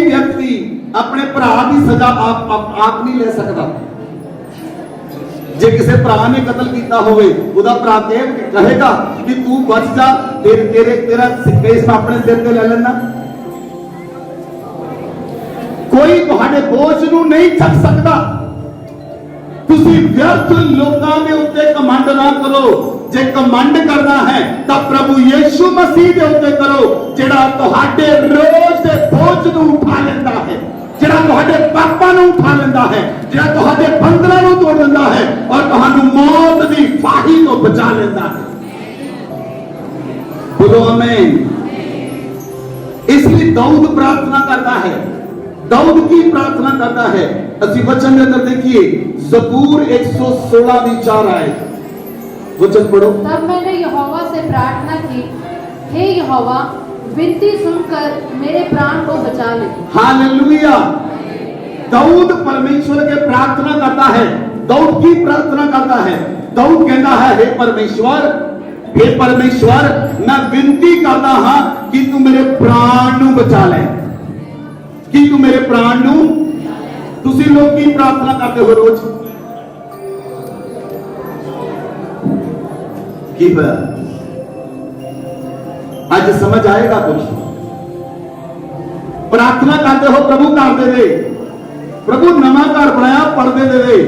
कोई व्यक्ति अपने भरा की सजा आप नहीं ले सकता। जे किसी भरा ने कतल किया होवे उदा भरा कहेगा कि तू बच जा, तेरा केस अपने सिर ते ले लेना। कोई तुहाडे बोझ नूं नहीं चक सकता। तुसी व्यर्थ लोकां दे उत्ते कमंड ना करो। जे कमंड करना है तो प्रभु यीशु मसीह दे उत्ते करो, जेड़ा तुहाडे रोज दे बोझ नूं उठा लेंदा है, जेड़ा तुहाडे पापां नूं उठा लेंदा है, जेड़ा तुहाडे बंधनां नूं तोड़ देंदा है और तुहानू मौत दी फाही तो बचा लेंदा है। बोलो आमीन। इसलिए दाऊद प्रार्थना करता है, दाऊद की प्रार्थना करता है। ਅਸੀਂ वचन के अंदर देखिए ज़बूर 116 की 4 आयत, वचन पढ़ो। तब मैंने यहोवा से प्रार्थना की, हे यहोवा विनती सुनकर मेरे प्राण को बचा ले। हालेलुया। दाऊद परमेश्वर के प्रार्थना करता है, दाऊद की प्रार्थना करता है। दाऊद कहता है हे परमेश्वर मैं विनती करता हां कि तू मेरे प्राण नूं बचा ले, कि तू मेरे प्राण नूं। तुसी लोग की प्रार्थना करते हो रोज की आज समझ आएगा कुछ। प्रार्थना करते हो प्रभु कार दे दे, प्रभु नवा घर बनाया पर्दे दे दे,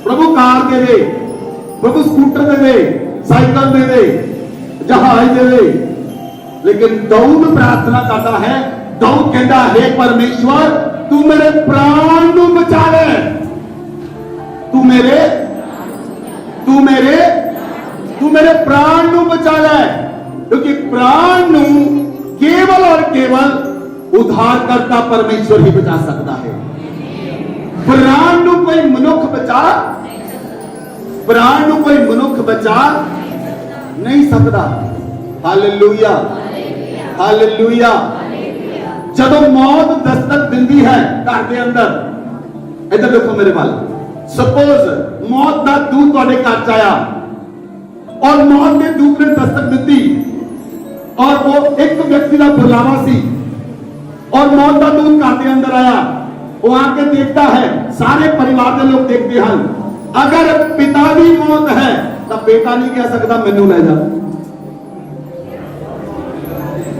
प्रभु कार दे दे, प्रभु स्कूटर दे दे, साइकिल दे दे, जहाज दे दे। लेकिन दाऊद प्रार्थना करता है, दाऊद कहता है परमेश्वर तू मेरे प्राण नू बचा ले, तू मेरे प्राण नू बचा ले। क्योंकि प्राण नू केवल और केवल उद्धारकर्ता परमेश्वर ही बचा सकता है। प्राण नू कोई मनुख बचा, प्राण नू कोई मनुख बचा नहीं सकता। Hallelujah, hallelujah. जब मौत दस्तक दिंदी है घर के अंदर, इधर देखो मेरे वाल, सपोज मौत का दूत तुहाडे घर च आया और मौत के दूत ने दस्तक दी और वो एक व्यक्ति का बुलावा सी और मौत का दूत घर के अंदर आया। वो आके देखता है, सारे परिवार के लोग देखते हैं। अगर पिता की मौत है तो बेटा नहीं कह सकता मैनू ले जा,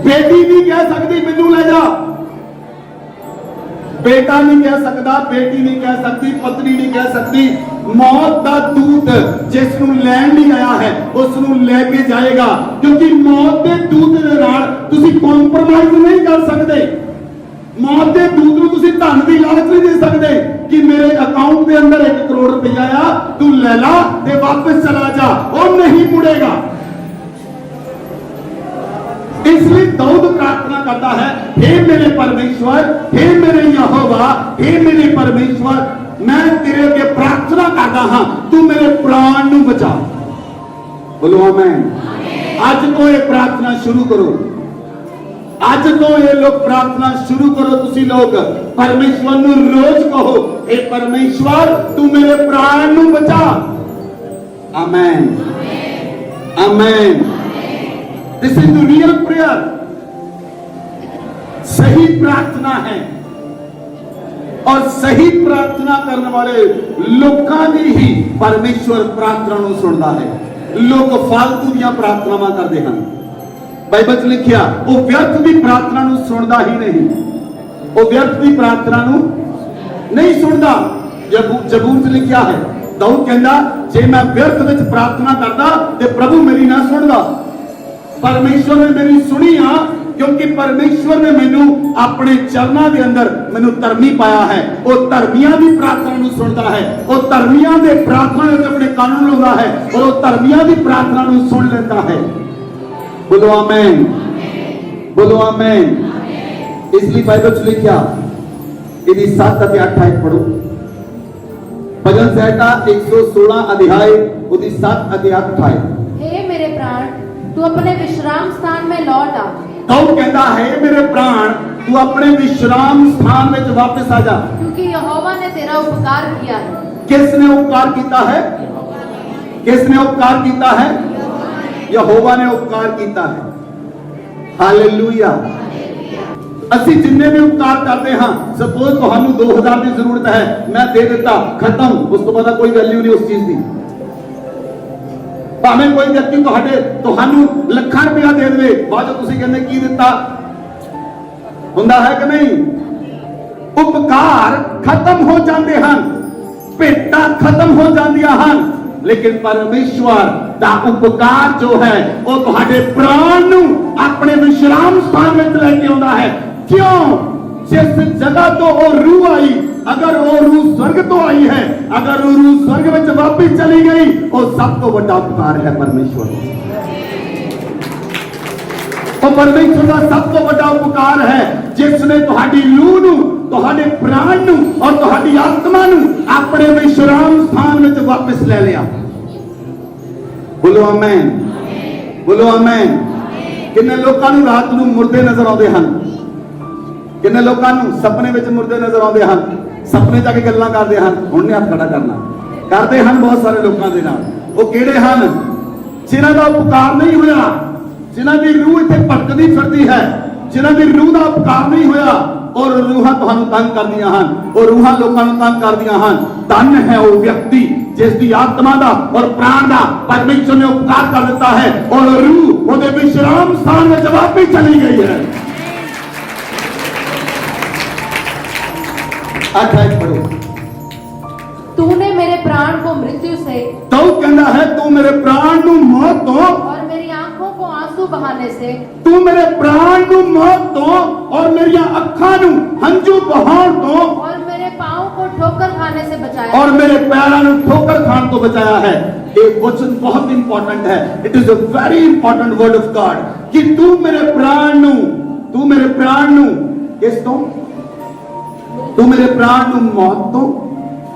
बेटी नहीं कह सकती मैनू ले जा, बेटा नहीं कह सकता, बेटी नहीं कह सकती, पत्नी नहीं कह सकती। मौत का दूत जिसनू लैन नहीं आया है उसनू लेके जाएगा। क्योंकि मौत के दूत दे नाल तुसी कॉम्प्रोमाइज नहीं कर सकते। मौत के दूत नू तुसी धन दी लालच नहीं दे सकते कि मेरे अकाउंट के अंदर 1 करोड़ रुपया आ, तू ले ला ते वापस चला जा, और नहीं मुड़ेगा। इसलिए दाऊद प्रार्थना करता है, हे मेरे परमेश्वर, हे मेरे यहोवा, हे मेरे परमेश्वर, मैं तेरे के प्रार्थना करता हां तू मेरे प्राण नू बचा। बोलो आमीन। आज तो ये प्रार्थना शुरू करो, आज तो ये लोग प्रार्थना शुरू करो। तुसी लोग परमेश्वर नू रोज कहो, हे परमेश्वर तू मेरे प्राण नू बचा। आमीन, आमीन। This is the real prayer. सही प्रार्थना है और सही प्रार्थना करने वाले लोगों की ही परमेश्वर प्रार्थना नूं सुनता है। लोग फालतू दी प्रार्थनावां करते हैं। बाइबल च लिखिया वो व्यर्थ की प्रार्थना नूं सुनता ही नहीं, वो व्यर्थ की प्रार्थना नूं नहीं सुनता। जबूर च लिखिया है, दाऊद कहंदा जे मैं व्यर्थ विच प्रार्थना करदा ते प्रभु मेरी ना सुनदा। परमेश्वर ने मेरी सुनी हां, क्योंकि परमेश्वर ने मैनू अपने चरणों के अंदर मैनू धर्मी पाया है। वो धर्मियों की प्रार्थना नूं सुनता है, वो धर्मियों के प्रार्थना के अपने कानून लाता है और वो धर्मियों की प्रार्थना नूं सुन लेता है। बोलो आमीन, बोलो आमीन। इसलिए बाइबल च लिखिया यदि 7 और 8 आयत पढ़ो। भजन संहिता 116 अध्याय उदी 7 और 8 आयत। हे मेरे प्राण तू अपने विश्राम स्थान में लौट आ। दाऊद कहता है मेरे प्राण तू अपने विश्राम स्थान में वापस आ जा, क्योंकि यहोवा ने तेरा उपकार किया है। किसने उपकार किया है? किसने उपकार किया है? यहोवा ने उपकार किया है। हालेलुया। ਅਸੀਂ ਜਿੰਨੇ ਵੀ ਉਪਕਾਰ ਕਰਦੇ ਹਾਂ, ਸਪੋਜ਼ ਤੁਹਾਨੂੰ 2000 ਦੀ ਜ਼ਰੂਰਤ ਹੈ, ਮੈਂ ਦੇ ਦਿੱਤਾ, ਖਤਮ, ਉਸ ਤੋਂ ਬਾਅਦ ਕੋਈ ਵੈਲਿਊ ਨਹੀਂ ਉਸ ਚੀਜ਼ ਦੀ। ਭਾਵੇਂ ਕੋਈ ਵਿਅਕਤੀ ਤੁਹਾਨੂੰ ਲੱਖਾਂ ਰੁਪਇਆ ਦੇ ਦੇਵੇ, ਬਾਅਦ ਚ ਤੁਸੀਂ ਕਹਿੰਦੇ ਕੀ ਦਿੱਤਾ, ਹੁੰਦਾ ਹੈ ਕਿ ਨਹੀਂ? ਉਪਕਾਰ ਖਤਮ ਹੋ ਜਾਂਦੇ ਹਨ, ਭੇਟਾਂ ਖਤਮ ਹੋ ਜਾਂਦੀਆਂ ਹਨ, लेकिन परमेश्वर दा उपकार जो है वो तुहाडे प्राण नू अपने विश्राम स्थान में लेके आउंदा है। क्यों? जिस जगह तो वो रूह आई, अगर वो रूह स्वर्ग तो आई है, अगर वो रूह स्वर्ग में वापस चली गई, वो सब तो बड़ा उपकार है परमेश्वर। तो परमेश्वर का सब तो बड़ा उपकार है जिसने तुहाडी रूह नू, तुहाडे प्राण नू और तुहाडी आत्मा नू अपने विश्राम स्थान में वापस ले लिया। बोलो आमेन, बोलो आमेन। किन्ने लोकां नू रात नू मुर्दे नजर आउंदे हन, किन्ने लोकां नू सपने विच मुर्दे नजर आउंदे हन, सपने जाके गल्लां करदे हन। हुण ने हत्थ खड़ा करना, करदे हन बहुत सारे लोकां दे नाल। वो किहड़े हन? जिन्हां दा उपकार नहीं होया, जिन्हां दी रूह इत्थे भटकदी फिरदी है, जिन्हां दी रूह दा उपकार नहीं होया, और रूहां तुहानू तंग करदियां हन, और रूहां लोकां नू तंग करदियां हन। धन है वो व्यक्ति जिसकी आत्मा दा और प्राण दा परमेश्वर ने उपकार कर देता है, और रूह ओदे विश्राम स्थान में वापस चली गई है। 28 पढ़ो। तूने मेरे प्राण को मृत्यु से, तो कहना है तू मेरे प्राण नू मौत तो, और मेरी आंखों को आंसू बहाने से, तू मेरे प्राण नू मौत तो, और मेरी अखां नू हंझू बहाउण तो, और मेरे पांव को ठोकर खाने से बचाया, और मेरे पैरों नू ठोकर खान तो बचाया है। एक वचन बहुत इंपॉर्टेंट है, it is a very important word of God, कि तू मेरे प्राण नू किस तो, तू मेरे प्राण नू मौत तो,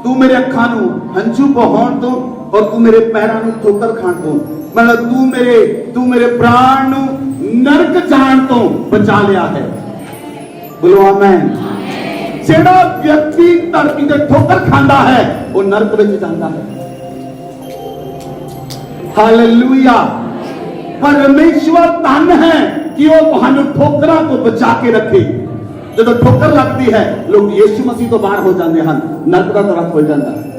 तू मेरे अखां नू हंझू बहाउण तो, और तू मेरे पैरों नू ठोकर खान तो, मतलब तू मेरे प्राण नू नरक जान तो बचा लिया है। बोलो आमीन। जेड़ा व्यक्ति धरती ते ठोकर खांदा है वो नरक विच जांदा है। हालेलुया। परमेश्वर धन है कि वो तुहानू ठोकरां तो बचा के रखे। जब ठोकर लगती है, लोग यीशु मसीह तो बाहर हो जाते हैं, नरक का तरफ हो जाता है।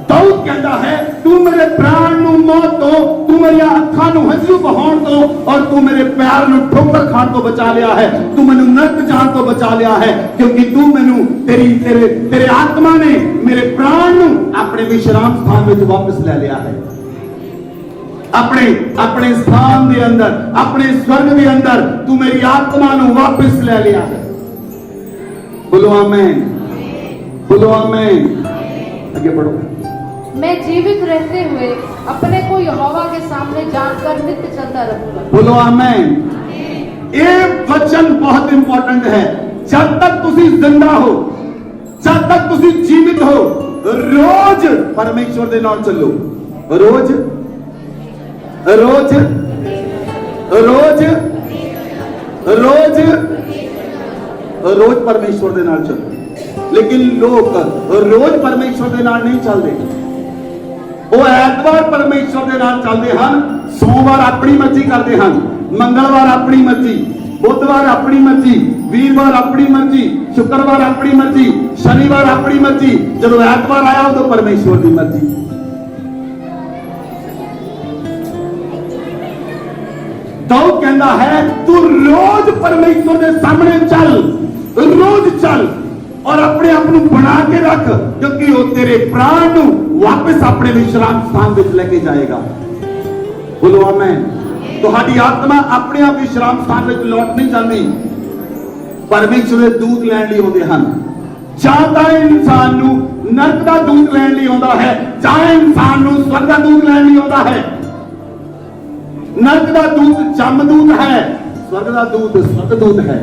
दाऊद कहता है तू मेरे प्राण नू मौत तो, तू मेरी अखां नू हंझू बहाउण तो, और तू मेरे पैर नू ठोकर खान तो बचा लिया है। तू मैनू नरक जान तो बचा लिया है, क्योंकि तू मैनू तेरे आत्मा ने मेरे प्राण नू अपने विश्राम स्थान में वापस ले लिया है। अपने स्थान के अंदर, अपने स्वर्ग के अंदर तू मेरी आत्मा नू वापस ले लिया है। बोलो आमीन, बोलो आमीन। आगे बढ़ो। मैं जीवित रहते हुए अपने को यहोवा के सामने जानकर नित्य चलता रहूंगा। बोलो आमीन। ये वचन बहुत इंपॉर्टेंट है। जब तक तुसी जिंदा हो, जब तक तुसी जीवित हो, रोज परमेश्वर दे नाल चलो। रोज रोज रोज रोज रोज परमेश्वर दे नाल चलो। लेकिन लोग रोज परमेश्वर दे नाल नहीं चलते, वो ऐतवार परमेश्वर दे नाल चलते हैं, सोमवार अपनी मर्जी करते हैं, मंगलवार अपनी मर्जी, बुधवार अपनी मर्जी, वीरवार अपनी मर्जी, शुक्रवार अपनी मर्जी, शनिवार अपनी मर्जी, जब ऐतवार आया तो परमेश्वर की मर्जी। दाऊद कहता है तू रोज परमेश्वर के सामने चल, रोज चल, और अपने आप को बना के रख, क्योंकि वो तेरे प्राण को वापस अपने विश्राम स्थान में लेके जाएगा। बोलो आमीन। तुम्हारी आत्मा अपने आप विश्राम स्थान में लौट नहीं जाती, परमेश्वर के दूत लैन लिए होते हैं। चाहता इंसान नू नरक का दूत लैन लिए होता है, चाहे इंसान नू स्वर्ग का दूत लैन लिए होता है। नरक का दूत जमदूत है, स्वर्ग का दूत स्वर्गदूत है।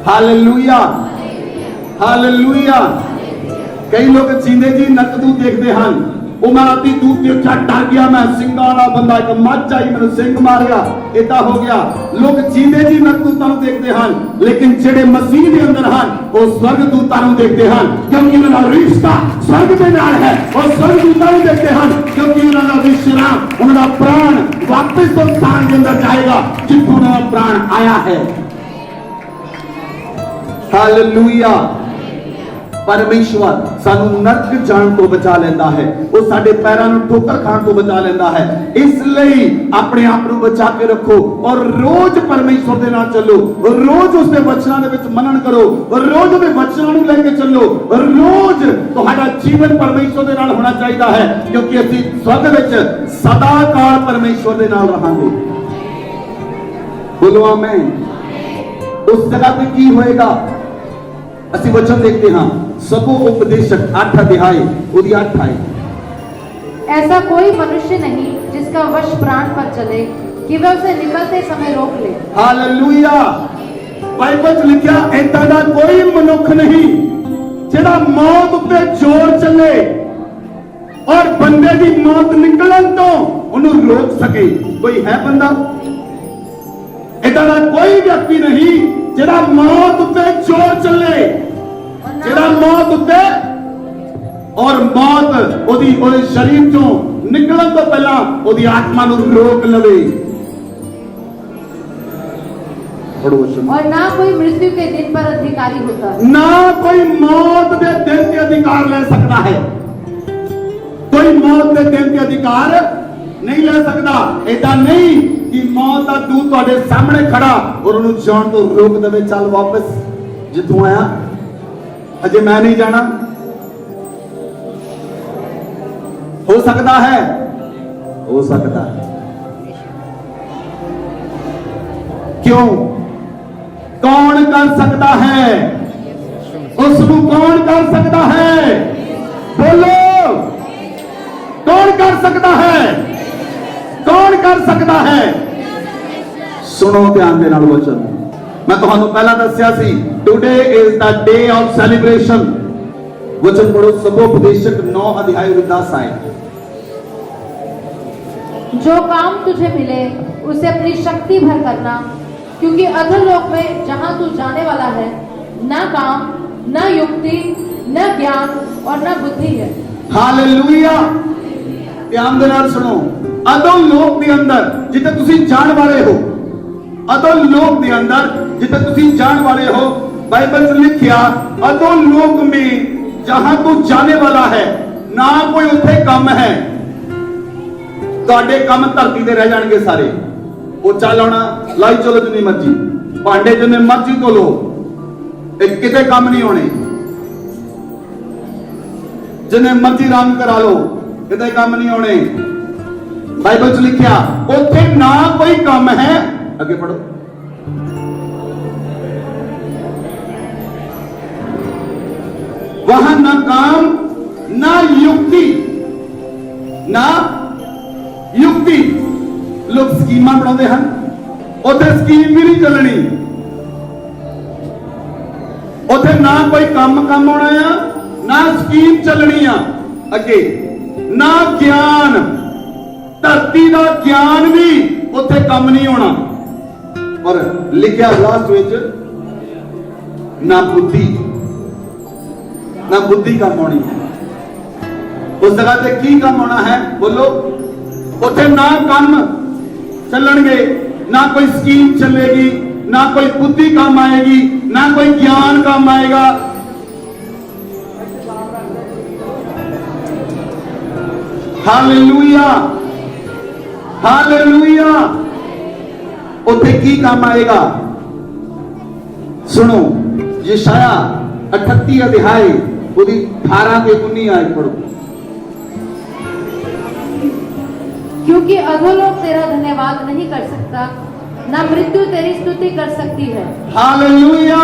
Hallelujah, hallelujah. कई लोग जींदे जी नरक दूत देखते हैं, ਉਹ ਮੈਂ ਰਾਤੀ ਦੂਰ ਦੇਖਿਆ, ਡਰ ਗਿਆ, ਮੈਂ ਸਿੰਘਾਂ ਵਾਲਾ ਬੰਦਾ, ਇੱਕ ਮੱਝ ਆਈ ਮੈਨੂੰ ਸਿੰਘ ਮਾਰਿਆ, ਏਦਾਂ ਹੋ ਗਿਆ। ਲੋਕ ਜੀਂਦੇ ਜੀ ਕਰਤੂਤਾਂ ਨੂੰ ਦੇਖਦੇ ਹਨ, ਲੇਕਿਨ ਜਿਹੜੇ ਮਸੀਹ ਦੇ ਅੰਦਰ ਹਨ ਉਹ ਸਵਰਗਦੂਤਾਂ ਨੂੰ ਦੇਖਦੇ ਹਨ, ਕਿਉਂਕਿ ਉਹਨਾਂ ਦਾ ਰਿਸ਼ਤਾ ਸਵਰਗ ਦੇ ਨਾਲ ਹੈ। ਉਹ ਸਵਰਗਦੂਤਾਂ ਨੂੰ ਦੇਖਦੇ ਹਨ ਕਿਉਂਕਿ ਉਹਨਾਂ ਦਾ ਵਿਸ਼ਰਾਮ, ਉਹਨਾਂ ਦਾ ਪ੍ਰਾਣ ਵਾਪਸ ਉਸ ਸਥਾਨ ਦੇ ਅੰਦਰ ਜਾਏਗਾ ਜਿੱਥੋਂ ਉਹਨਾਂ ਦਾ ਪ੍ਰਾਣ ਆਇਆ ਹੈ। ਹਾਲੇਲੂਇਆ। ਪਰਮੇਸ਼ਵਰ ਸਾਨੂੰ ਨਰਕ ਜਾਣ ਤੋਂ ਬਚਾ ਲੈਂਦਾ ਹੈ, ਉਹ ਸਾਡੇ ਪੈਰਾਂ ਨੂੰ ਠੋਕਰ ਖਾਣ ਤੋਂ ਬਚਾ ਲੈਂਦਾ ਹੈ। ਇਸ ਲਈ ਆਪਣੇ ਆਪ ਨੂੰ ਬਚਾ ਕੇ ਰੱਖੋ ਔਰ ਰੋਜ਼ ਪਰਮੇਸ਼ਵਰ ਦੇ ਨਾਲ ਚੱਲੋ, ਰੋਜ਼ ਉਸ ਦੇ ਵਚਨਾਂ ਦੇ ਵਿੱਚ ਮਨਨ ਕਰੋ, ਰੋਜ਼ ਉਹਦੇ ਵਚਨਾਂ ਨੂੰ ਲੈ ਕੇ ਚੱਲੋ, ਰੋਜ਼ ਤੁਹਾਡਾ ਜੀਵਨ ਪਰਮੇਸ਼ਵਰ ਦੇ ਨਾਲ ਹੋਣਾ ਚਾਹੀਦਾ ਹੈ, ਕਿਉਂਕਿ ਅਸੀਂ ਸਵਰਗ ਵਿੱਚ ਸਦਾ ਕਾਲ ਪਰਮੇਸ਼ਵਰ ਦੇ ਨਾਲ ਰਹਾਂਗੇ। ਬੋਲੋ ਆਮੇਨ। ਉਸ ਜਗ੍ਹਾ ਤੇ ਕੀ ਹੋਏਗਾ? ਅਸੀਂ वचन देखते हैं, सबो उपदेशक 8 अध्याय ਉਹਦੀ 8 आए। ऐसा कोई मनुष्य नहीं जिसका वश प्राण पर चले कि वह उसे निकलते समय रोक ले। हालेलुया। बाइबल च लिखिया ऐसा दा कोई मनुख नहीं ਜਿਹੜਾ मौत ਉੱਤੇ ਜ਼ੋਰ ਚੱਲੇ ਔਰ ਬੰਦੇ ਦੀ ਮੌਤ ਨਿਕਲਣ ਤੋਂ ਉਹਨੂੰ ਰੋਕ ਸਕੇ। ਕੋਈ ਹੈ ਬੰਦਾ? ऐसा दा कोई व्यक्ति नहीं ਜਿਹੜਾ मौत ਉੱਤੇ ਜ਼ੋਰ ਚੱਲੇ, ਜਿਹੜਾ मौत ਉੱਤੇ ਔਰ ਮੌਤ ਉਹਦੇ ਸ਼ਰੀਰ ਚੋਂ ਨਿਕਲਣ ਤੋਂ ਪਹਿਲਾਂ ਉਹਦੀ ਆਤਮਾ ਨੂੰ ਰੋਕ ਲਵੇ। और ना कोई मृत्यु के दिन पर अधिकारी होता है, ना कोई मौत के दिन के अधिकार ले सकता है। कोई मौत के दिन के अधिकार नहीं ले सकता। ऐसा नहीं कि मौत का दूत ਤੁਹਾਡੇ ਸਾਹਮਣੇ ਖੜਾ और ਉਹਨੂੰ ਜਾਣ ਤੋਂ ਰੋਕ ਦੇਵੇ, ਚੱਲ ਵਾਪਸ ਜਿੱਥੋਂ ਆਇਆ, ਅਜੇ ਮੈਂ ਨਹੀਂ ਜਾਣਾ। हो सकता है, हो सकता है। क्यों? कौन कर सकता है? उसको कौन कर सकता है? बोलो, कौन कर सकता है? कौन कर सकता है? सुनो ध्यान दे नाल वचन। मैं तुहानू पहला दस्या सी, today is the day of celebration. वचन पढ़ो, सबोपदेशक 9 अध्याय 10 आए। जो काम तुझे मिले उसे अपनी शक्ति भर करना, क्योंकि अधोलोक में जहां तू जाने वाला है ना काम, ना युक्ति, ना ज्ञान और ना बुद्धि है। हालेलुया। ध्यान दे नाल सुनो, अधोलोक के अंदर जिथे तुसी जान वाले हो, अधोलोक के अंदर जिथे तुसी जान वाले हो, बाइबल में लिखिया अधोलोक में जहां तू जाने वाला है ना कोई उथे काम है। ਤੁਹਾਡੇ ਕੰਮ ਧਰਤੀ ਤੇ ਰਹਿ ਜਾਣਗੇ ਸਾਰੇ। ਪੋਚਾ ਲਾਉਣਾ ਲਾਈ ਚਲੋ ਜਿੰਨੀ ਮਰਜ਼ੀ, ਭਾਂਡੇ ਜਿੰਨੇ ਮਰਜ਼ੀ ਧੋ ਲੋ, ਇਹ ਕਿਤੇ ਕੰਮ ਨਹੀਂ ਹੋਣੇ। ਜਿੰਨੇ ਮਰਜ਼ੀ ਰੰਗ ਕਰਾ ਲੋ, ਕਿਤੇ ਕੰਮ ਨਹੀਂ ਹੋਣੇ। ਬਾਈਬਲ 'ਚ ਲਿਖਿਆ ਉੱਥੇ ਨਾ ਕੋਈ ਕੰਮ ਹੈ। ਅੱਗੇ ਪੜੋ। वहां ना काम, ना युक्ति, ना युक्ति। लोग स्कीमां बनाते हैं, उथे स्कीम भी नहीं चलनी। उथे ना कोई काम होना है, ना स्कीम चलनी है। अगे ना ज्ञान, धरती का ज्ञान भी उथे काम नहीं होना। और लिखा लास्ट विच ना बुद्धि, ना बुद्धि काम होनी है। उस जगह पे की काम होना है? बोलो। उथे ना काम चलणगे, ना कोई स्कीम चलेगी, ना कोई बुद्धि काम आएगी, ना कोई ज्ञान काम आएगा। Hallelujah, hallelujah. उथे की काम आएगा? सुनो, यशाया 38 अध्याय 18 के 19 आए पढ़ो। क्योंकि अधोलोक तेरा धन्यवाद नहीं कर सकता, ना मृत्यु तेरी स्तुति कर सकती है। हालेलुया।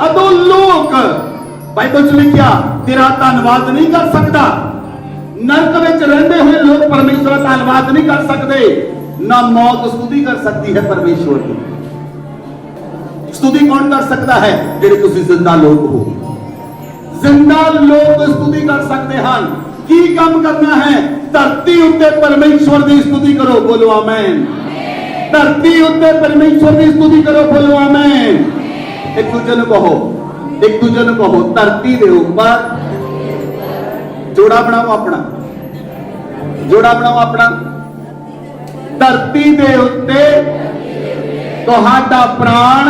अधोलोक बाइबल च लिखिया तेरा धन्यवाद नहीं कर सकता। नरक में रहते हुए लोग परमेश्वर का धन्यवाद नहीं कर सकते। ना मौत स्तुति कर सकती है परमेश्वर की। स्तुति कौन कर सकता है? जेड़े तुसी जिंदा लोग हो। जिंदा लोग स्तुति कर सकते हैं। की काम करना है? धरती उत्ते परमेश्वर की स्तुति करो, बोलो आमेन। धरती उत्ते परमेश्वर की स्तुति करो, बोलो आमेन। एक दूजे ने कहो, एक दूजे ने कहो, धरती के ऊपर जोड़ा बनाओ अपना, जोड़ा बनाओ अपना। धरती के उत्ते तुहाडा प्राण,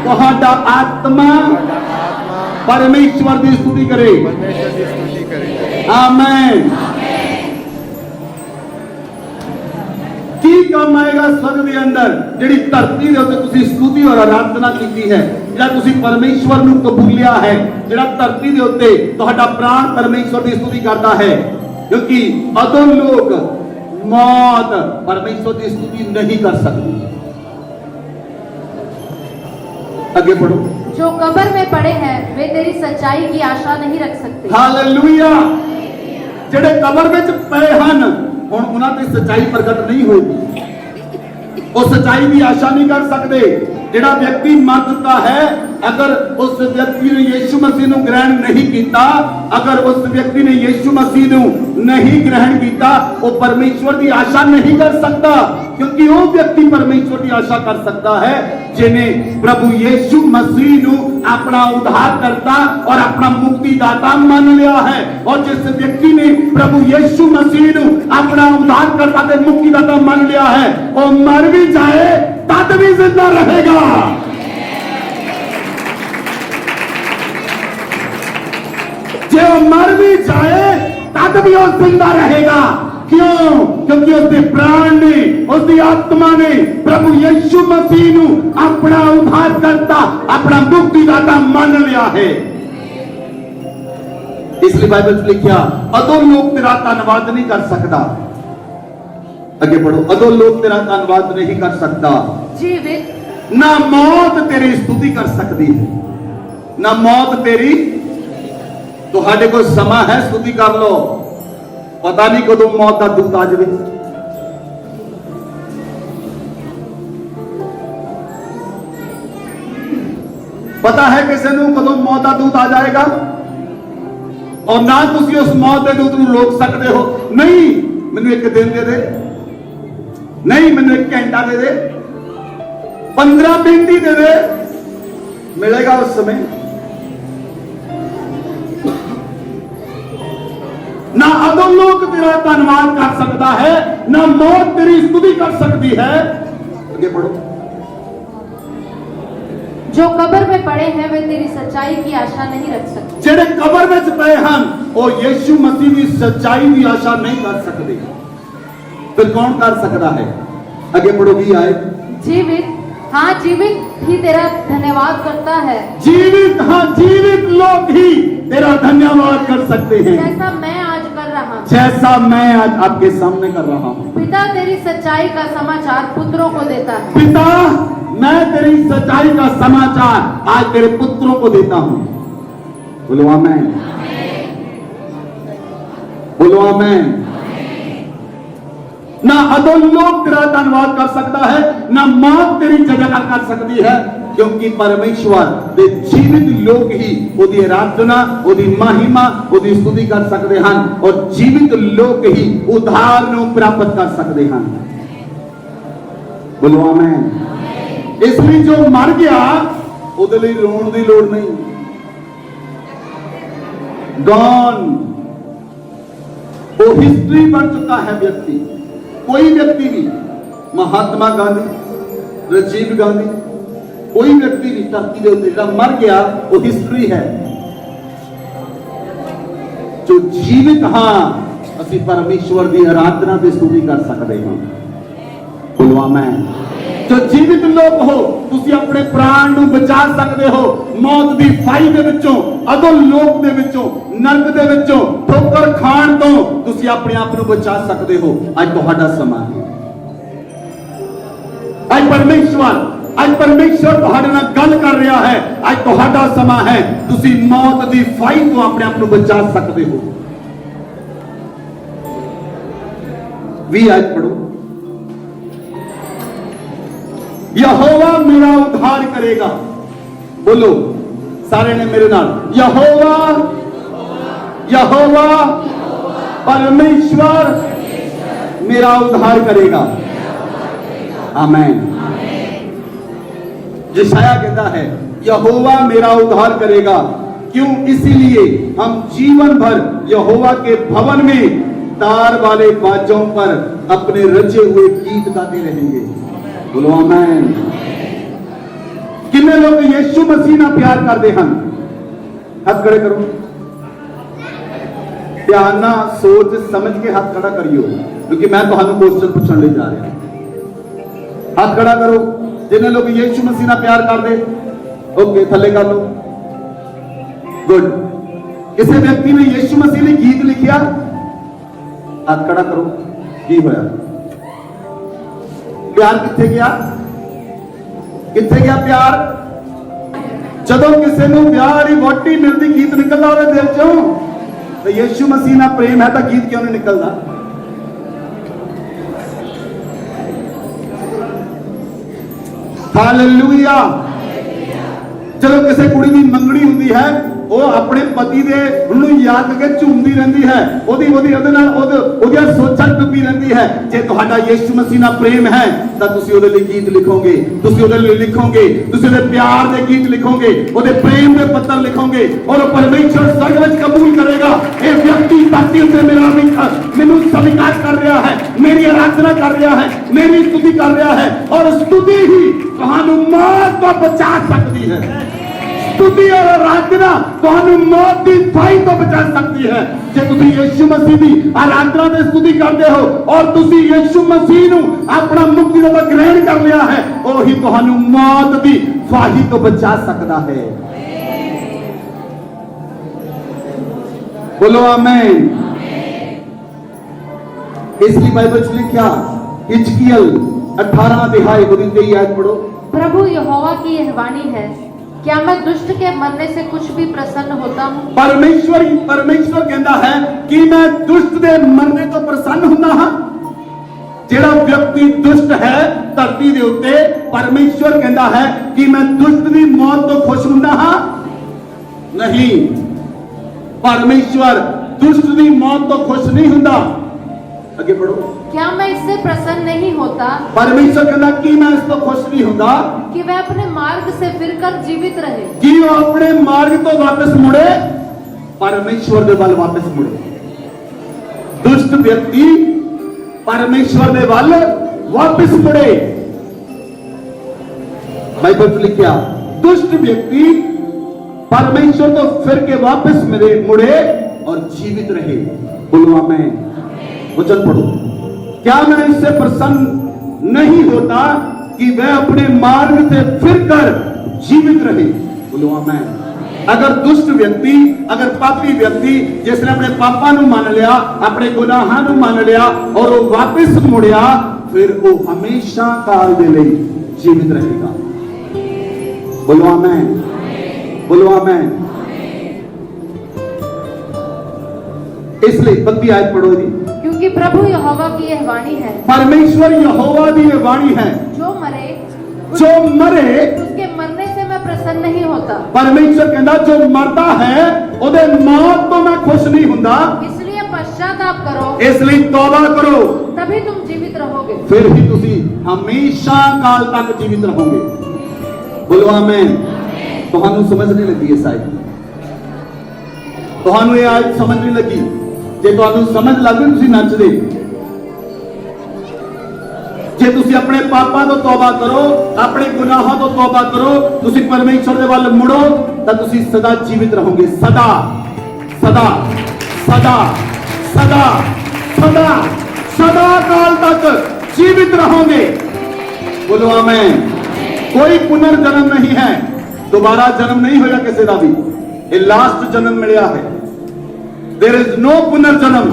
तुहाडा आत्मा परमेश्वर की स्तुति करे, आमेन। की काम आएगा स्वर्ग के अंदर जिहड़ी धरती के उत्ते तुसीं स्तुति और आराधना की है, जिहड़ा तुसीं परमेश्वर नूं कबूलिया है, जिहड़ा धरती के उत्ते तुहाडा प्राण परमेश्वर की स्तुति करता है। क्योंकि अधम लोग मौत परमेश्वर की स्तुति नहीं कर सकते। आगे बढ़ो। जो कब्र में पड़े हैं वे तेरी सच्चाई की आशा नहीं रख सकते। हालेलुया। जेड़े कब्र विच पए हन हुण उन्हां ते सच्चाई प्रगट नहीं होगी, वो सच्चाई की आशा नहीं कर सकते। जेड़ा व्यक्ति मर चुका है, अगर उस व्यक्ति ने यीशु मसीह नूं ग्रहण नहीं किया, अगर उस व्यक्ति ने यीशु मसीह नूं नहीं ग्रहण किया, वो परमेश्वर की आशा नहीं कर सकता। क्योंकि वो व्यक्ति परमेश्वर की आशा कर सकता है जिन्हें प्रभु यीशु मसीह नूं अपना उद्धारकर्ता और अपना मुक्तिदाता मान लिया है। और जिस व्यक्ति ने प्रभु यीशु मसीह नूं अपना उद्धारकर्ता ते मुक्तिदाता मान लिया है, वो मर भी जाए तब भी जिंदा रहेगा। जो मर भी जाए तब भी वो जिंदा रहेगा। क्यों? क्योंकि उसके प्राण ने, उसकी आत्मा ने प्रभु यीशु मसीह नूं अपना उद्धारकर्ता, अपना मुक्तिदाता मान लिया है। इसलिए बाइबल में लिखा, अदो लोग तेरा धन्यवाद नहीं कर सकता। आगे बढ़ो। अदो लोग तेरा धन्यवाद नहीं कर सकता। जीवित ना मौत तेरी स्तुति कर सकती है, ना मौत तेरी। तुहाडे कोई समा है स्तुति कर लो, पता नहीं कदों मौत का दूत आ जाए। पता है किसी नूं कदों मौत का दूत आ जाएगा? और ना तुसी उस मौत के दूत नूं रोक सकते हो। नहीं मैनू एक दिन दे दे, नहीं मैनू एक घंटा दे दे, 15 मिनट ही दे दे, मिलेगा उस समय। ना अदम लोग तेरा धन्यवाद कर सकता है, ना मौत तेरी स्तुति कर सकती है। आगे बढ़ो। जो कब्र में पड़े हैं वे तेरी सच्चाई की आशा नहीं रख सकते। जेड़े कब्र में पए हन वो यीशु मसीह की सच्चाई की आशा नहीं कर सकते। फिर कौन कर सकता है? आगे बढ़ो। भी आए जीवित, हाँ जीवित ही तेरा धन्यवाद करता है। जीवित, हाँ जीवित लोग ही तेरा धन्यवाद कर सकते हैं, जैसा मैं आज कर रहा हूँ, जैसा मैं आज आपके सामने कर रहा हूँ। पिता तेरी सच्चाई का समाचार पुत्रों को देता है। पिता, मैं तेरी सच्चाई का समाचार आज तेरे पुत्रों को देता हूं। बोलो आमेन, बोलो आमेन। ना अदोल लोग तेरा धन्यवाद कर सकता है, ना मौत तेरी जयकार कर सकती है। क्योंकि परमेश्वर दे जीवित लोग ही ओदी आराधना, ओदी महिमा, ओदी स्तुति कर सकते हैं, और जीवित लोग ही उद्धार नूं प्राप्त कर सकते हैं। बोलो आमेन। इसलिए जो मर गया उहदे लई रोण दी लोड़ नहीं। गॉन, वो हिस्ट्री बन चुका है व्यक्ति। कोई व्यक्ति भी, महात्मा गांधी, राजीव गांधी, कोई व्यक्ति भी धरती के उत्ते मर गया वो हिस्ट्री है। जो जीवित, हाँ असी परमेश्वर की आराधना की स्तुति कर सकते हैं। बोलो आमेन। जो जीवित लोग हो, तुसी अपने प्राण नूं बचा सकते हो मौत की फाई दे विचों, अधोल लोक दे विचों, नरक दे विचों, ठोकर खाण तो तुसी अपने आप नूं बचा सकते हो। आज तुहाडा समा है। आज परमेश्वर तुहाडे नाल गल कर रहा है। आज तुहाडा समा है, तुसी मौत की फाई तो अपने आप नूं बचा सकते हो। भी आज पढ़ो। यहोवा मेरा उद्धार करेगा। बोलो सारे ने मेरे नाल, यहोवा, यहोवा परमेश्वर मेरा उद्धार करेगा। आमीन। यशायाह कहता है यहोवा मेरा उद्धार करेगा। क्यों? इसीलिए हम जीवन भर यहोवा के भवन में तार वाले बाजों पर अपने रचे हुए गीत गाते रहेंगे। बोलो आमीन। कितने लोग यीशु मसीह ना प्यार करते हैं? हाथ खड़े करो। ध्यान ना सोच समझ के हाथ खड़ा करियो, क्योंकि मैं तुहानू क्वेश्चन पूछने ले जा रहा। हाथ खड़ा करो जिन्हें लोग यीशु मसीह ना प्यार करते। ओके, थले कर लो। गुड। किसी व्यक्ति ने यीशु मसीह ने गीत लिखिया? हाथ खड़ा करो। की होया? प्यार किथे गया? किथे गया प्यार? जदों किसी नूं प्यार वाली वोटी मिलती गीत निकलता ਉਹਦੇ दिल चों, तो यीशु मसीह ना प्रेम है तो गीत क्यों नहीं निकलता? हालेलुया। ਜਦੋਂ ਕਿਸੇ ਕੁੜੀ ਦੀ ਮੰਗਣੀ ਹੁੰਦੀ ਹੈ ਉਹ ਆਪਣੇ ਪਤੀ ਦੇ ਨੂੰ ਯਾਦ ਕਰਕੇ ਝੂਮਦੀ ਰਹਿੰਦੀ ਹੈ, ਉਹਦੇ ਨਾਲ ਉਹਦੀਆਂ ਸੋਚਾਂ ਡੁੱਬੀ ਰਹਿੰਦੀ ਹੈ। ਜੇ ਤੁਹਾਡਾ ਯਿਸੂ ਮਸੀਹ ਨਾਲ ਪ੍ਰੇਮ ਹੈ ਤਾਂ ਤੁਸੀਂ ਉਹਦੇ ਲਈ ਗੀਤ ਲਿਖੋਗੇ, ਤੁਸੀਂ ਉਹਦੇ ਲਈ ਲਿਖੋਗੇ, ਤੁਸੀਂ ਉਹਦੇ ਪਿਆਰ ਦੇ ਗੀਤ ਲਿਖੋਗੇ, ਉਹਦੇ ਪ੍ਰੇਮ ਦੇ ਪੱਤਰ ਲਿਖੋਗੇ, ਔਰ ਪਰਮੇਸ਼ਰ ਸਰਗ ਵਿੱਚ ਕਬੂਲ ਕਰੇਗਾ ਇਹ ਵਿਅਕਤੀ ਧਰਤੀ ਉੱਤੇ ਮੈਨੂੰ ਸਵੀਕਾਰ ਕਰ ਰਿਹਾ ਹੈ, ਮੇਰੀ ਆਰਾਧਨਾ ਕਰ ਰਿਹਾ ਹੈ, ਮੇਰੀ ਸਤੁਤੀ ਕਰ ਰਿਹਾ ਹੈ, ਔਰ ਸਤੁਤੀ ਹੀ ਤੁਹਾਨੂੰ ਮੌਤ ਤੋਂ ਬਚਾ ਸਕਦੀ ਹੈ। स्तुति और आराधना ਤੁਹਾਨੂੰ मौत की फाई तो बचा सकती है। जे तुसी यीशु मसीह की आराधना ते स्तुति करते हो और तुसी यीशु मसीह नु अपना मुक्तिदाता ग्रहण कर लिया है, वही ਤੁਹਾਨੂੰ मौत की फाही तो बचा सकता है। बोलो आमीन। इसलिए बाइबल च लिखा हिजकियल 18 अध्याय 23 आयत पढ़ो। प्रभु यहोवा की यह वाणी है, क्या मैं दुष्ट के मरने से कुछ भी प्रसन्न होता हूँ? परमेश्वर कहता है कि मैं दुष्ट दे मरने तो प्रसन्न हुंदा हां। जेड़ा व्यक्ति दुष्ट है धरती दे उत्ते, परमेश्वर कहता है कि मैं दुष्ट दी मौत तो खुश हुंदा हां? नहीं, परमेश्वर दुष्ट दी मौत तो खुश नहीं हुंदा। आगे पढ़ो। क्या मैं इससे प्रसन्न नहीं होता? परमेश्वर कहता कि मैं इस तो खुश नहीं होता कि वह अपने मार्ग से फिरकर जीवित रहे, कि वो अपने मार्ग तो वापस मुड़े, परमेश्वर के वाल वापस मुड़े। दुष्ट व्यक्ति परमेश्वर के वाल वापस मुड़े। बाइबल में लिखा दुष्ट व्यक्ति परमेश्वर तो फिर के वापस मुड़े और जीवित रहे। बोलो आमीन। वचन पढ़ो। क्या मैं इससे प्रसन्न नहीं होता कि वह अपने मार्ग से फिरकर जीवित रहे? बोलो आमीन। अगर दुष्ट व्यक्ति, अगर पापी व्यक्ति जिसने अपने पापा नु मान लिया, अपने गुनाहां नु मान लिया और वो वापस मुड़िया, फिर वो हमेशा काल दे लिए जीवित रहेगा। बोलो आमीन। बोलो आमीन। इसलिए 32 आयत पढ़ो जी। क्योंकि प्रभु यहोवा की यह वाणी है, परमेश्वर यहोवा की यह वाणी है, जो मरे उसके मरने से मैं प्रसन्न नहीं होता। परमेश्वर कहता जो मरता है उदे मौत तो मैं खुश नहीं हुंदा। इसलिए पश्चाताप करो, इसलिए तौबा करो, तभी तुम जीवित रहोगे, फिर ही तुसी हमेशा काल तक जीवित रहोगे। बोलो आमीन। तुहानू समझ नहीं लगी ये साइड? तुहानू ये आयत समझ नहीं लगी? जे तुहानू समझ लग गई तुसी नच दे। जे तुसी अपने पापा तो तौबा करो, अपने गुनाहों तो तौबा करो, तुसी परमेश्वर दे वाल मुड़ो, तो तुसी सदा जीवित रहोगे। सदा सदा सदा सदा सदा सदा काल तक जीवित रहोगे। बोलो आमीन। कोई पुनर्जन्म नहीं है, दोबारा जन्म नहीं होगा किसी का भी। ये लास्ट जन्म मिला है। देयर इज नो पुनर्जन्म।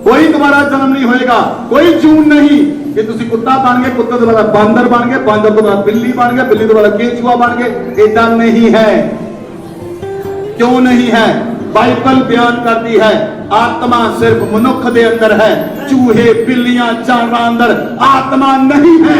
कोई दोबारा जन्म नहीं होएगा। कोई जून नहीं कि तुसी कुत्ता बन गए, कुत्ते दोबारा बांदर बन गए, बांदर दोबारा बिल्ली बन गए, बिल्ली दोबारा केंचुआ बन गए। ऐसा नहीं है। क्यों नहीं है? बाइबल बयान करती है आत्मा सिर्फ मनुष्य के अंदर है, चूहे बिल्लियां जानवर अंदर आत्मा नहीं है।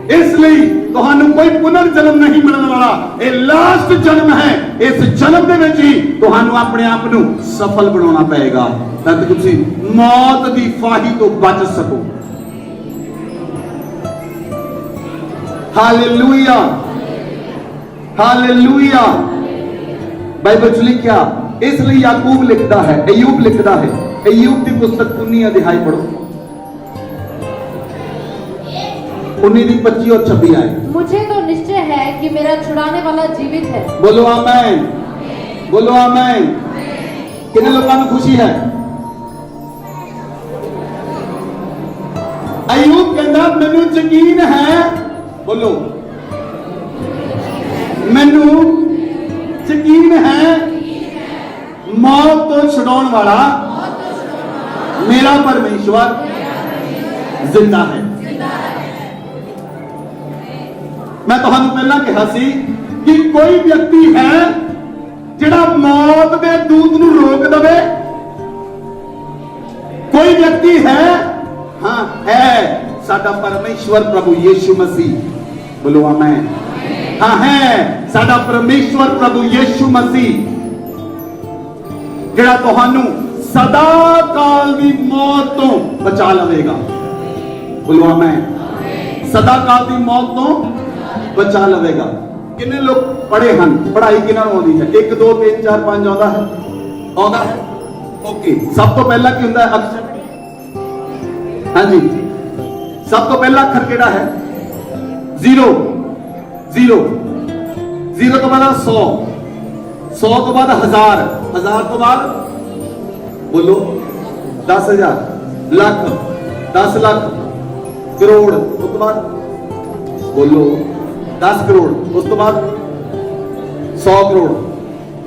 इसलिए ਤੁਹਾਨੂੰ ਕੋਈ ਪੁਨਰ ਜਨਮ ਨਹੀਂ ਮਿਲਣ ਵਾਲਾ, ਇਹ ਲਾਸਟ ਜਨਮ ਹੈ। ਇਸ ਜਨਮ ਦੇ ਵਿੱਚ ਹੀ ਤੁਹਾਨੂੰ ਆਪਣੇ ਆਪ ਨੂੰ ਸਫਲ ਬਣਾਉਣਾ ਪਏਗਾ ਤਾਂ ਕਿ ਤੁਸੀਂ ਮੌਤ ਦੀ ਫਾਹੀ ਤੋਂ ਬਚ ਸਕੋ। Hallelujah, hallelujah. बाइबल च लिखा, इसलिए याकूब लिखता है, अयूब लिखता है, अयूब की पुस्तक 19 अध्याय पढ़ो, 19 25 और 26 आए। मुझे तो निश्चय है कि मेरा छुड़ाने वाला जीवित है। बोलो आमीन, बोलो आमीन। कितने लोगों को खुशी है? अयूब कहता मैनू यकीन है, बोलो मैनू यकीन है मौत तो छुड़ाने वाला मेरा परमेश्वर जिंदा है। मैं तुहानू पहला कहा सी कि कोई व्यक्ति है जिहड़ा मौत दे दूत नू रोक दवे। कोई व्यक्ति है, हाँ है, साडा परमेश्वर प्रभु यीशु मसीह। बोलो आमीन। हाँ है साडा परमेश्वर प्रभु यीशु मसीह जिहड़ा तुहानू सदा काल दी मौत तो बचा लवेगा। बोलो आमीन। सदा काल दी मौत तो बचा लवेगा। कितने लोग पढ़े हैं? पढ़ाई किन्हां नूं आउंदी है? 1 2 3 4 5 आउंदा है? आउंदा है? ओके। सब तो पहला की हुंदा है? अक्षर। हाँ जी, सब तो पहला अखर केड़ा है? 0 0 0 तो बाद 100 100 तो बाद 1000 1000 तो बाद बोलो 10,000 लाख 10 लाख करोड़ उस तो बाद बोलो 10 करोड़ उस तो बाद 100 करोड़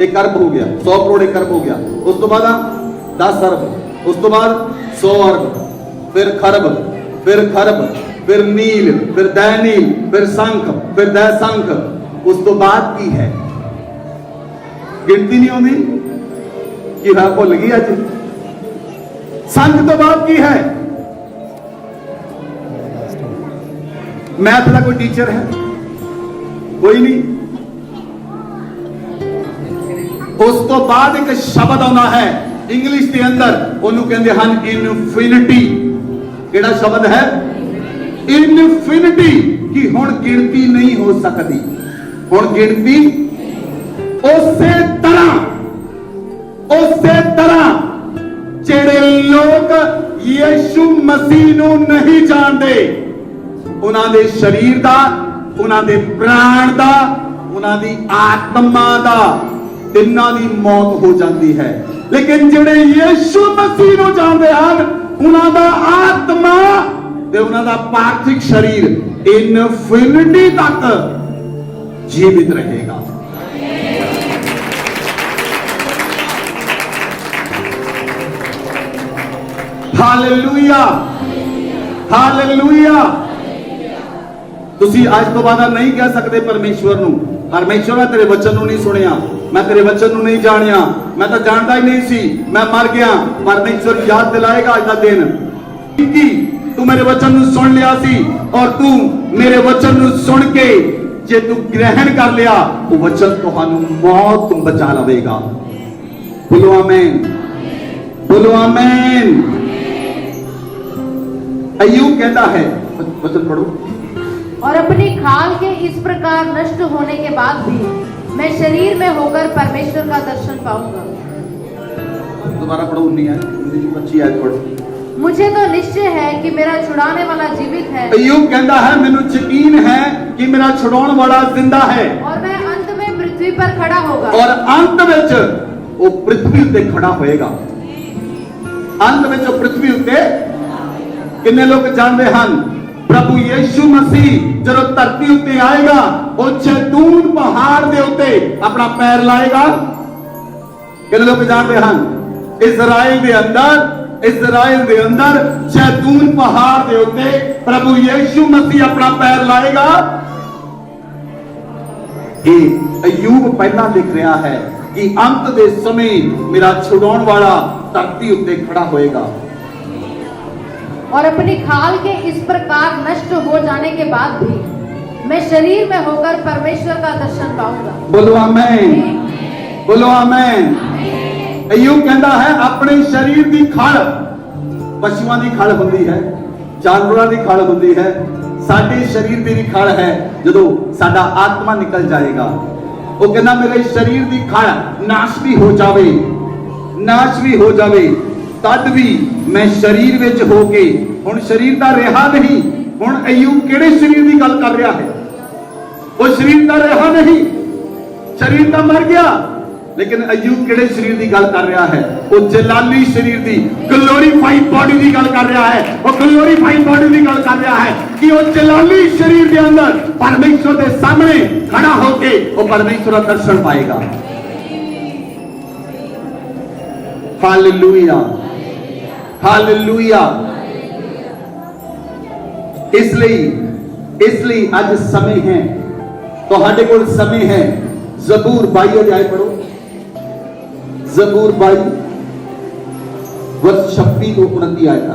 1 अरब हो गया। 100 करोड़ 1 अरब हो गया। उस तो बाद 10 अरब उस तो बाद 100 अरब फिर खरब फिर खरब फिर नील फिर दैनील फिर संख फिर दैसंख। उस तो बाद की है गिनती नहीं होती कि हाँ भुल गई अज। संख तो बाद की है? मैथ का कोई टीचर है? कोई नहीं। उस तो बाद एक शब्द आना है इंग्लिश के अंदर, उन्होंने कहते हैं इनफिनिटी। केड़ा शब्द है? इनफिनिटी। कि हुण गिनती नहीं हो सकती। हुण गिनती उसे तरह जेड़े लोग यीशु मसीह नूं नहीं जानते, उन्हां दे शरीर दा, उन्हां दे प्राण दा, उन्हां दी आत्मा दा तिन्हां दी मौत हो जाती है। लेकिन जेड़े यीशु मसीह नूं जानते हैं, उन्हां दा आत्मा ते उन्हां दा पार्थिव शरीर इनफिनिटी तक जीवित रहेगा। Hallelujah, hallelujah. तुसी आज तो बाद नहीं कह सकते परमेश्वर नूं, परमेश्वर मैं तेरे वचन नूं नहीं सुनिया, मैं तेरे वचन नूं नहीं जानिया, मैं तो जानता ही नहीं सी, मैं मर गया। परमेश्वर याद दिलाएगा आज का दिन कि तू मेरे वचन नूं सुन लिया सी और तू मेरे वचन नूं सुन के जे तू ग्रहण कर लिया, वो वचन तुहानू मौत तो बचा लवेगा। बोलो आमीन, बोलो आमीन। अय्यूब कहता है, वचन पढ़ो। और अपनी खाल के इस प्रकार नष्ट होने के बाद भी मैं शरीर में होकर परमेश्वर का दर्शन पाऊंगा। दोबारा पढ़ो। 19-25 आयत पढ़ो। मुझे तो निश्चय है कि मेरा छुड़ाने वाला जीवित है। अय्यूब कहता है मैनू यकीन है कि मेरा छुड़ाने वाला जिंदा है और मैं अंत में पृथ्वी पर खड़ा होगा। और अंत विच वो पृथ्वी उत्ते खड़ा होएगा। अंत विच वो पृथ्वी उत्ते किन्ने लोग जानते हैं? प्रभु यीशु मसीह जब धरती उत्ते आएगा, वो जैतून पहाड़ दे उत्ते अपना पैर लाएगा। किन्ने लोग जानते हैं? इजराइल दे अंदर जैतून पहाड़ दे उत्ते प्रभु यीशु मसीह अपना पैर लाएगा। ये अय्यूब पहला लिख रहा है कि अंत दे समय मेरा छुड़ाने वाला धरती उत्ते खड़ा होएगा। और अपनी खाल के इस प्रकार नष्ट हो जाने के बाद भी मैं शरीर में होकर परमेश्वर का दर्शन पाऊंगा। बोलो आमेन, बोलो आमेन। अय्यूब कहता है अपने शरीर की खड़, पशुओं की खड़ होती है, जानवरों की खड़ होती है, साडे शरीर की भी खड़ है। जदों साडा आत्मा निकल जाएगा, वो कहना मेरे शरीर की खड़ नाश भी हो जावे, नाश भी हो जावे, तद भी मैं शरीर विच हो के, हुण शरीर दा रहा नहीं। हुण अय्यूब किहड़े शरीर की गल कर रहा है? वो शरीर दा रहा नहीं, शरीर दा मर गया, लेकिन अय्यूब किहड़े शरीर की गल कर रहा है? वो जलाली शरीर की, ग्लोरीफाइड बॉडी की गल कर रहा है। वो ग्लोरीफाइड बॉडी की गल कर रहा है कि वो जलाली शरीर के अंदर परमेश्वर के सामने खड़ा होके वो परमेश्वर का दर्शन पाएगा। Hallelujah, hallelujah. इसलिए आज समय है, तुहाडे कोल समय है। जबूर 22 अध्याय पढ़ो, जबूर 22 वर्ष 26 to 29 आयत।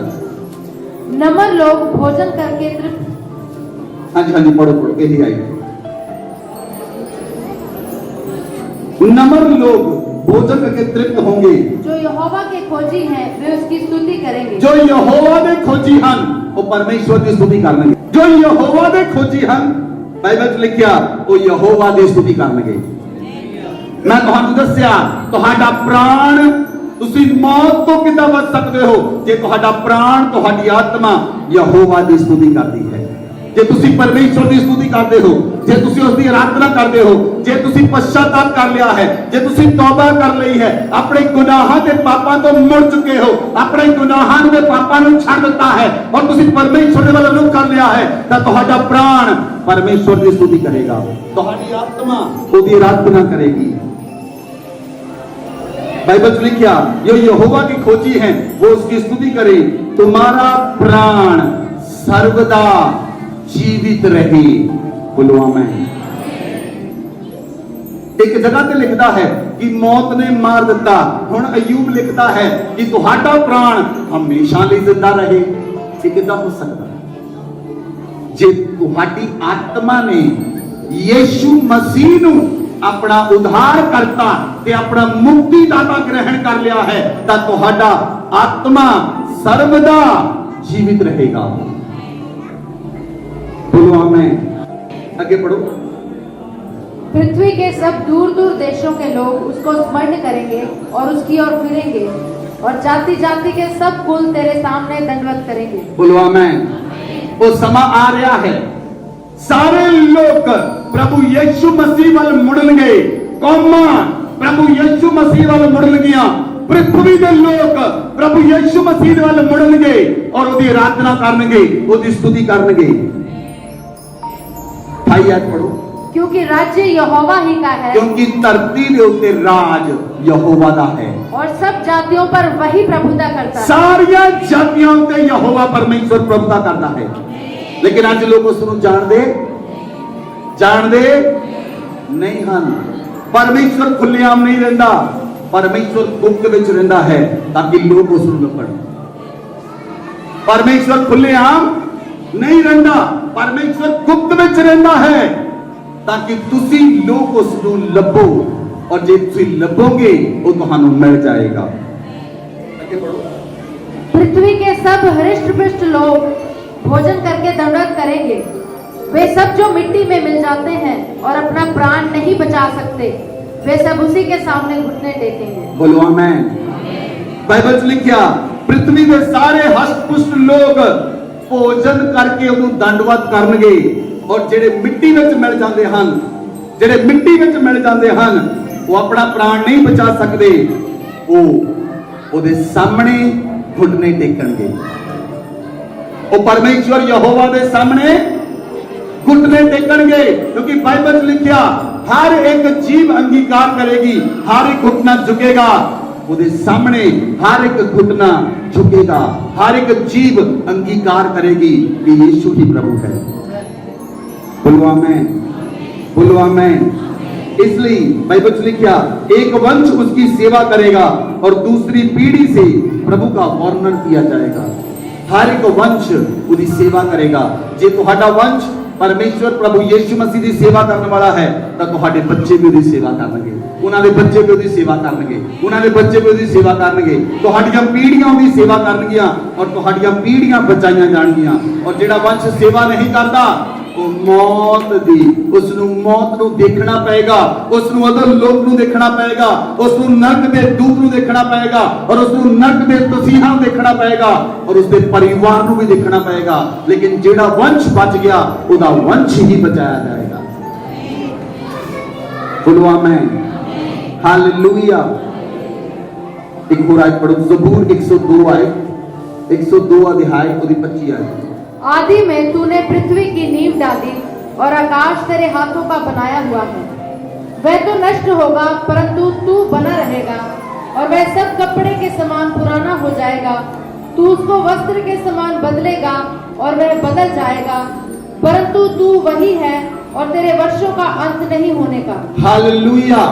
नम्र लोग भोजन करके तृप्त, हाँ जी पढ़ो यही आई। नम्र लोग भोजन करके तृप्त होंगे, जो यहोवा के खोजी हैं वे उसकी स्तुति करेंगे। जो यहोवा दे खोजी हन वो परमेश्वर की स्तुति करनगे। जो यहोवा दे खोजी हन, बाइबल च लिखिया वो यहोवा दी स्तुति करनगे। मैं तुहानू दस्सिया तुहाडा प्राण, तुसी मौत तो किदां बच सकते हो जे तुहाडा प्राण, तुहाडी आत्मा यहोवा दी स्तुति करती है। जे तुसी परमेश्वर की स्तुति करते हो, जे तुसी उसकी आराधना करते हो, जे तुसी पश्चाताप कर लिया है, जे तुसी तौबा कर ली है, अपने गुनाहां ते पापां तो मुड़ चुके हो, अपने गुनाहां ते पापां नूं छड्ड दिता है और तुसी परमेश्वर दे वल रुख कर लिया है, तां तुहाडा प्राण परमेश्वर की स्तुति करेगा, तुहाडी आत्मा उसकी आराधना करेगी। बाइबल लिखिया जो यहोवा की खोजी है वो उसकी स्तुति करे, तुम्हारा प्राण सर्वदा जीवित रहे। बोलो आमीन। एक जगह पे लिखता है कि मौत ने मार दिता, हुण अय्यूब लिखता है कि तुहाडा प्राण हमेशा लिए जिंदा रहे। ये किदां हो सकता है? जे तुहाडी आत्मा ने यीशु मसीह नूं अपना उद्धार करता ते अपना मुक्तिदाता ग्रहण कर लिया है, तां तुहाडा आत्मा सर्वदा जीवित रहेगा। बोलो आमीन। आगे पढ़ो। पृथ्वी के सब दूर दूर देशों के लोग उसको स्मरण करेंगे और उसकी ओर फिरेंगे, और जाति जाति के सब कुल तेरे सामने दंडवत करेंगे। बोलो आमीन। वो समा आ रहा है, सारे लोग प्रभु यीशु मसीह वाल मुड़नगे, कौमां प्रभु यीशु मसीह वाल मुड़नगियां, पृथ्वी के लोग प्रभु यीशु मसीह वाल मुड़नगे और उसकी आराधना करनगे, उसकी स्तुति करनगे। आयत पढ़ो। क्योंकि राज्य यहोवा ही का है, क्योंकि धरती के उत्ते राज यहोवा दा है और सब जातियों पर वही प्रभुता करता है। सारिया जातियों उत्ते यहोवा परमेश्वर प्रभुता करता है। लेकिन आज लोग उसनूं जान दे नहीं हन। परमेश्वर खुलेआम नहीं रहिंदा, परमेश्वर गुप्त विच रहिंदा है ताकि लोग उसनूं लभण। परमेश्वर खुलेआम नहीं रहिंदा, परमेश्वर गुप्त विच रहिंदा है ताकि तुसी लोग उसनूं लभो, और जे तुसी लभोगे वो तुहानूं मिल जाएगा। पृथ्वी के सब हृष्ट पुष्ट लोग भोजन करके दंडवत करेंगे। वे सब जो मिट्टी में मिल जाते हैं और अपना प्राण नहीं बचा सकते, वे सब उसी के सामने घुटने टेकेंगे। बोलो आमीन। बाइबल च लिखिया पृथ्वी के सारे हष्ट पुष्ट लोग भोजन करके उन्हें दंडवत करनगे, और जेड़े मिट्टी विच मिल जाते हैं, जेड़े मिट्टी विच मिल जाते हैं, वो अपना प्राण नहीं बचा सकते, वो उहदे सामने घुटने टेकणगे। वो परमेश्वर यहोवा दे सामने घुटने टेकणगे, क्योंकि बाइबल लिखिया हर एक जीव अंगीकार करेगी, हर एक घुटना झुकेगा, उसके सामने हर एक घुटना झुकेगा, हर एक जीव अंगीकार करेगी कि यीशु ही प्रभु है। बोलो आमीन, बोलो आमीन। इसलिए बाइबल लिखिया एक वंश उसकी सेवा करेगा और दूसरी पीढ़ी से प्रभु का वर्णन किया जाएगा। हर एक वंश उसकी सेवा करेगा। जे तुहाडा वंश परमेश्वर प्रभु यीशु मसीह की सेवा करने वाला है तो तुहाडे बच्चे भी उसकी सेवा करनगे, उन्होंने बच्चे भी उसकी सेवा करनगे, उन्होंने बच्चे भी उसकी सेवा करनगे, तुहाडीआं पीढ़ियां उसकी सेवा करनगियां और तुहाडीआं पीढ़ियां बचाईयां जाणगियां। और जिहड़ा वंश सेवा नहीं करता वो मौत दी उसनू मौत नू देखना पएगा, उसनू अदल लोक नू देखना पएगा, उसनू नरक दे दूत नू देखना पएगा और उसनू नरक दे तसीहा नू देखना पएगा और उसके परिवार नू भी देखना पएगा। लेकिन जेड़ा वंश बच गया उदा वंश ही बचाया जाएगा। बोलो आमीन, हालेलुया। एक और आयत पढ़ो, ज़बूर 102 आयत 102 अध्याय उसकी 25 आयत। आदि में तूने पृथ्वी की नींव डाली और आकाश तेरे हाथों का बनाया हुआ है। वह तो नष्ट होगा परंतु तू बना रहेगा, और वह सब कपड़े के समान पुराना हो जाएगा। तू उसको वस्त्र के समान बदलेगा और वह बदल जाएगा, परंतु तू वही है और तेरे वर्षों का अंत नहीं होने का। हालेलुया।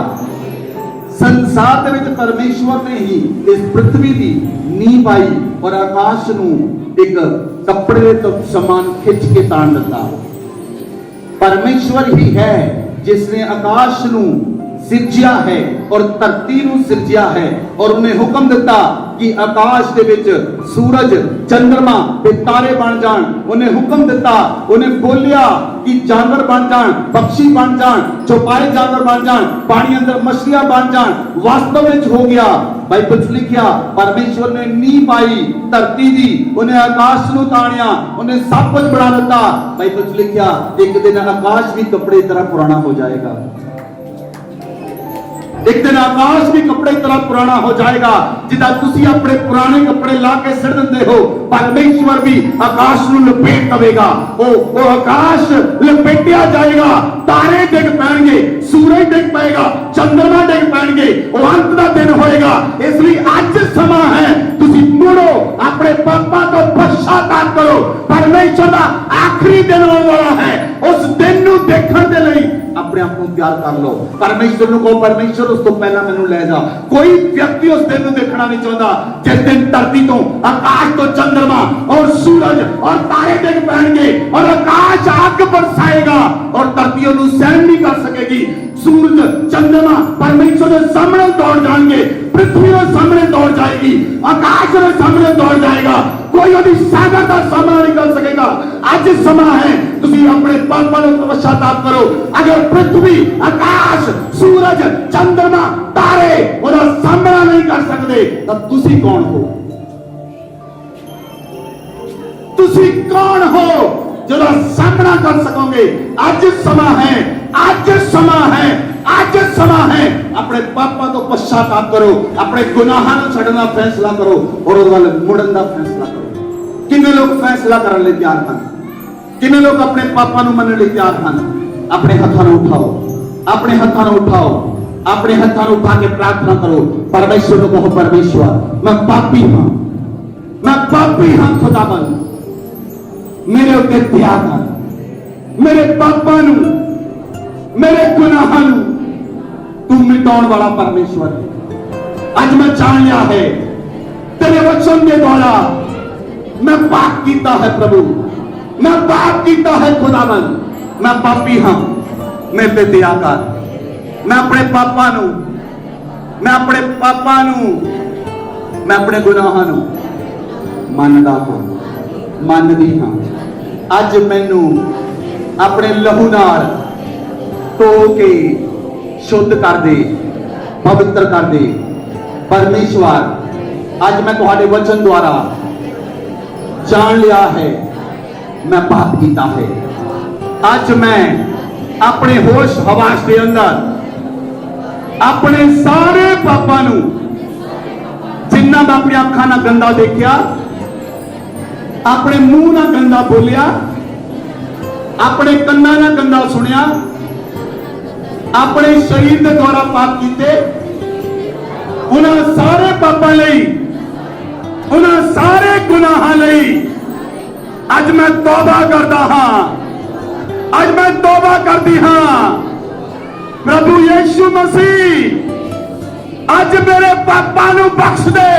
संसार दे विच परमेश्वर ने ही इस पृथ्वी की नींव पाई और आकाश नू एक कपड़े तो समान खिंच के तान दिता। परमेश्वर ही है जिसने आकाश नू सिरजिया है और धरती नू सिरजिया है और उन्हें हुक्म दिता कि आकाश दे विच सूरज चंद्रमा ते तारे बन जान। उन्हें हुक्म दिता, उन्हें बोलिया कि जानवर बन जान, पक्षी बन जान, चौपाए जानवर बन जान, पानी अंदर मछलियां बन जान। वास्तव में हो गया। बाइबल च लिखिया परमेश्वर ने नींव पाई धरती दी, उन्हें आकाश नू ताणिया, उन्हें सब कुछ बना दिता। बाइबल च लिखिया एक दिन आकाश भी कपड़े की तरह पुराना हो जाएगा, एक दिन आकाश भी कपड़े की तरह पुराना हो जाएगा। जिदा तुसी अपने पुराने कपड़े ला के सिर दिंदे हो, परमेश्वर भी आकाश नू लपेट देगा। वो आकाश लपेटिया जाएगा, तारे डिग पैणगे, सूरज डिग पाएगा, चंद्रमा डिग पैणगे, वो अंत का दिन होएगा। इसलिए आज समा है तुसी मुड़ो, अपने पापा तो पश्चाताप करो। परमेश्वर का आखिरी दिन होने वाला है, उस दिन नू देखण दे लई अपने आप को तैयार कर लो। परमेश्वर को कहो परमेश्वर उस तो पहला मैनू ले जा। कोई व्यक्ति उस दिन देखना नहीं चाहता जिस दिन धरती तो आकाश तो चंद्रमा और सूरज और तारे डिग पैणगे और आकाश आग बरसाएगा और धरती उन्हें सहन नहीं कर सकेगी। सूरज चंद्रमा परमेश्वर के सामने दौड़ जाएंगे, पृथ्वी के सामने दौड़ जाएगी, आकाश के सामने दौड़ जाएगा, कोई उन्हें सागर का सामना नहीं कर सकेगा। आज समा है तुसी अपने पापों को पश्चाताप करो। अगर पृथ्वी आकाश सूरज चंद्रमा तारे उहदा सामना नहीं कर सकते तो तुसी कौन हो? तुसी कौन हो जो सामना कर सकोगे? आज समा है, आज समा है, आज समा है। अपने पापा तो पश्चाताप करो, अपने गुनाहां नूं छड्डण दा फैसला करो और उहदे वल मुड़न दा फैसला करो। कितने लोग फैसला करने लिए तैयार हैं? कितने लोग अपने पापा नूं मनण लिए तैयार हैं? अपने हाथों नूं उठाओ, अपने हाथों नूं उठाओ, अपने हाथों नूं उठा के प्रार्थना करो। परमेश्वर को कहो परमेश्वर मैं पापी हां, मैं पापी हां, खुदाबंद मेरे उत्ते दया कर, मेरे पापा नूं मेरे गुनाहां नूं तू मिटाउण वाला परमेश्वर है। आज मैं जान लिया है तेरे वचन के द्वारा मैं पाप कीता है प्रभु, मैं पाप कीता है खुदाबंद, मैं पापी हां, मेरे पे दया कर। मैं अपने पापा नूं, मैं अपने पापा नूं, मैं अपने गुनाहां नूं मनदा हां, मनदी हां। अज मैनू अपने लहू नाल धो के शुद्ध कर दे, पवित्र कर दे। परमेश्वर आज मैं तुहाडे वचन द्वारा जान लिया है मैं पाप कीता है। आज मैं अपने होश हवास के अंदर अपने सारे पापां नूं जिन्ना मैं अपनी अखां नाल गंदा देखिया, अपने मुंह नाल गंदा बोलिया, अपने कन्नां नाल गंदा सुनिया, अपने शरीर के द्वारा पाप कीते, उन्हां सारे पापां लई, उन्हां सारे गुनाहां लई अज मैं तौबा करदा हां, अज मैं तौबा करदी हां। प्रभु यीशु मसीह अज मेरे पापां नूं बख्श दे,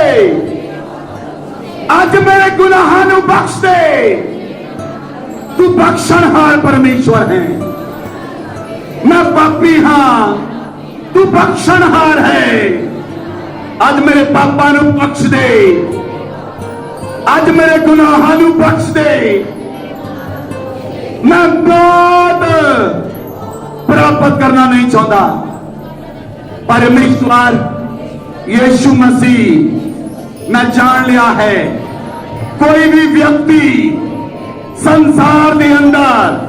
ਅੱਜ ਮੇਰੇ ਗੁਨਾਹਾਂ ਨੂੰ ਬਖਸ਼ ਦੇ। ਤੂੰ ਬਖਸ਼ਣਹਾਰ ਪਰਮੇਸ਼ਵਰ ਹੈ। मैं पापी हाँ, तू बख्शनहार है। आज मेरे पापा नू बख्श दे, आज मेरे गुनाहां नू बख्श दे। मैं बहुत प्राप्त करना नहीं चाहता। परमेश्वर यीशु मसीह मैं जान लिया है, कोई भी व्यक्ति संसार के अंदर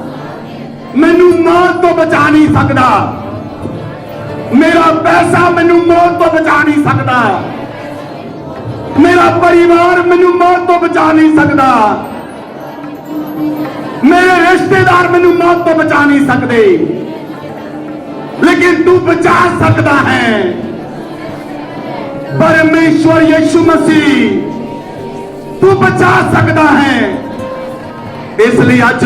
मैनू मौत तो बचा नहीं सकता। मेरा पैसा मैनू मौत तो बचा नहीं सकता। मेरा परिवार मैनू मौत तो बचा नहीं सकता। मेरे रिश्तेदार मैनू मौत तो बचा नहीं सकते, लेकिन तू बचा सकता है। परमेश्वर यीशु मसीह तू बचा सकता है। इसलिए आज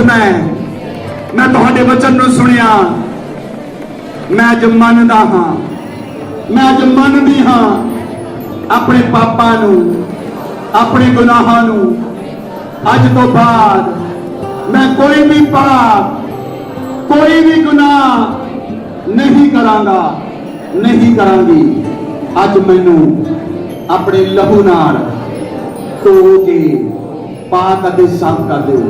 मैं तुहाडे वचन नूं सुनिया, मैं अज मनदा हां, मैं अज मनदी हां अपने पापा नूं, अपने गुनाहां नूं। अज तो बाद मैं कोई भी पाप, कोई भी गुनाह नहीं करांगा, नहीं करांगी। अज मैनू अपने लहू नाल धो के पाक अते साफ कर दिओ,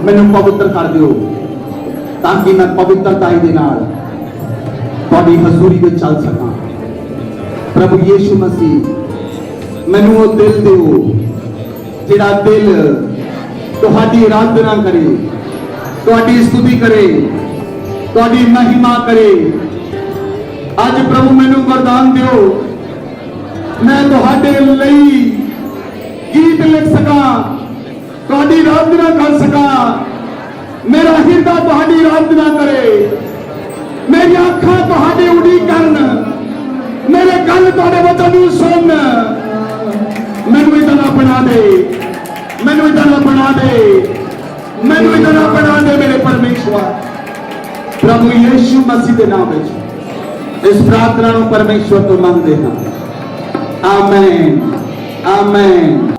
मैनू पवित्र कर दिओ, ताकि मैं पवित्रताई दे नाल तुहाडी हजूरी में चल सकां। प्रभु यीशु मसीह मैनू वो दिल दिओ जिहड़ा दिल तुहाडी आराधना करे, तुहाडी स्तुति करे, तुहाडी महिमा करे। अज प्रभु मैनू वरदान दिओ, मैं तुहाडे लई गीत लिख सकां, तुहाडी आराधना कर सकां। मेरा हिरदा तुहाडी आराधना करे, मेरी अखां तुहाडे उड़ीक करन, मेरे गल तुहाडे वचन नूं सुन। मैनू इतना बना दे, मैनू इतना बना दे, मैनू इतना बना दे मेरे परमेश्वर। प्रभु यीशु मसीह के नाम में इस प्रार्थना नूं परमेश्वर तो मंगदे हां। आमीन, आमीन।